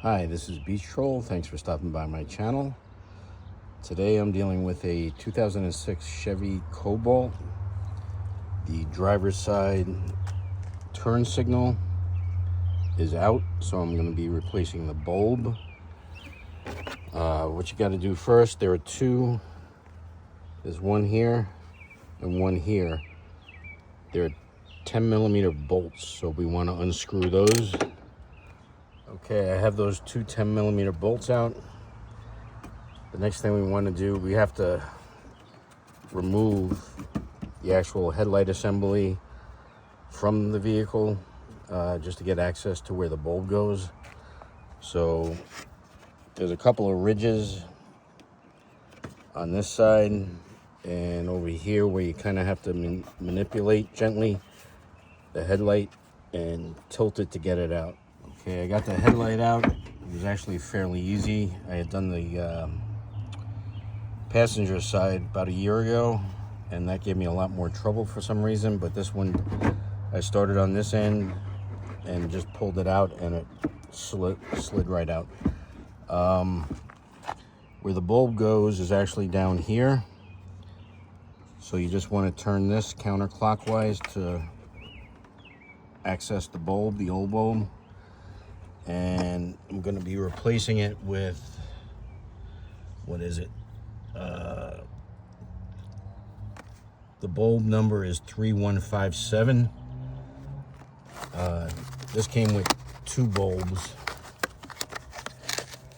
Hi, this is Beach Troll. Thanks for stopping by my channel. Today I'm dealing with a 2006 Chevy Cobalt. The driver's side turn signal is out, so I'm going to be replacing the bulb. What you got to do first, there are two. There's one here and one here. They're 10mm bolts, so we want to unscrew those. Okay, I have those two 10mm bolts out. The next thing we want to do, we have to remove the actual headlight assembly from the vehicle just to get access to where the bulb goes. So there's a couple of ridges on this side and over here where you kind of have to manipulate gently the headlight and tilt it to get it out. Okay, I got the headlight out. It was actually fairly easy. I had done the passenger side about a year ago, and that gave me a lot more trouble for some reason, but this one I started on this end and just pulled it out and it slid right out. Where the bulb goes is actually down here, so you just want to turn this counterclockwise to access the bulb, the old bulb. And I'm going to be replacing it with, what is it? The bulb number is 3157. This came with two bulbs,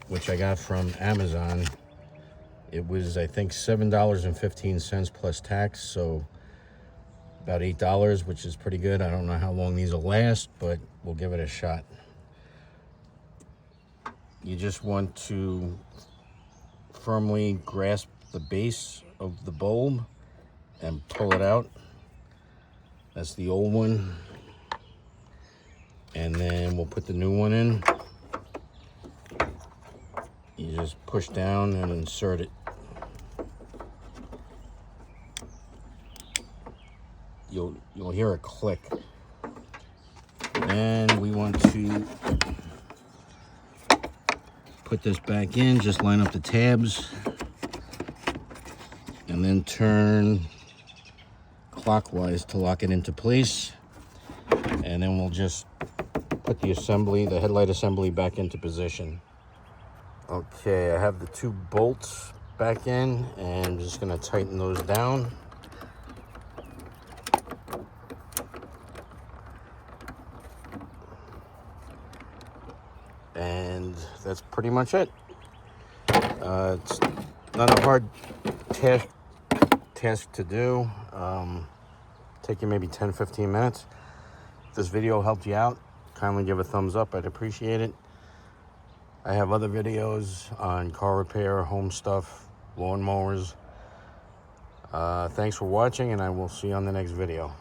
which I got from Amazon. It was, I think, $7.15 plus tax, so about $8, which is pretty good. I don't know how long these will last, but we'll give it a shot. You just want to firmly grasp the base of the bulb and pull it out. That's the old one. And then we'll put the new one in. You just push down and insert it. You'll hear a click. And we want to put this back in, just line up the tabs, and then turn clockwise to lock it into place. And then we'll just put the assembly, the headlight assembly, back into position. Okay, I have the two bolts back in, and I'm just going to tighten those down. And that's pretty much it. It's not a hard task to do. Take you maybe 10-15 minutes. If this video helped you out, kindly give a thumbs up. I'd appreciate it. I have other videos on car repair, home stuff, lawn mowers. Thanks for watching, and I will see you on the next video.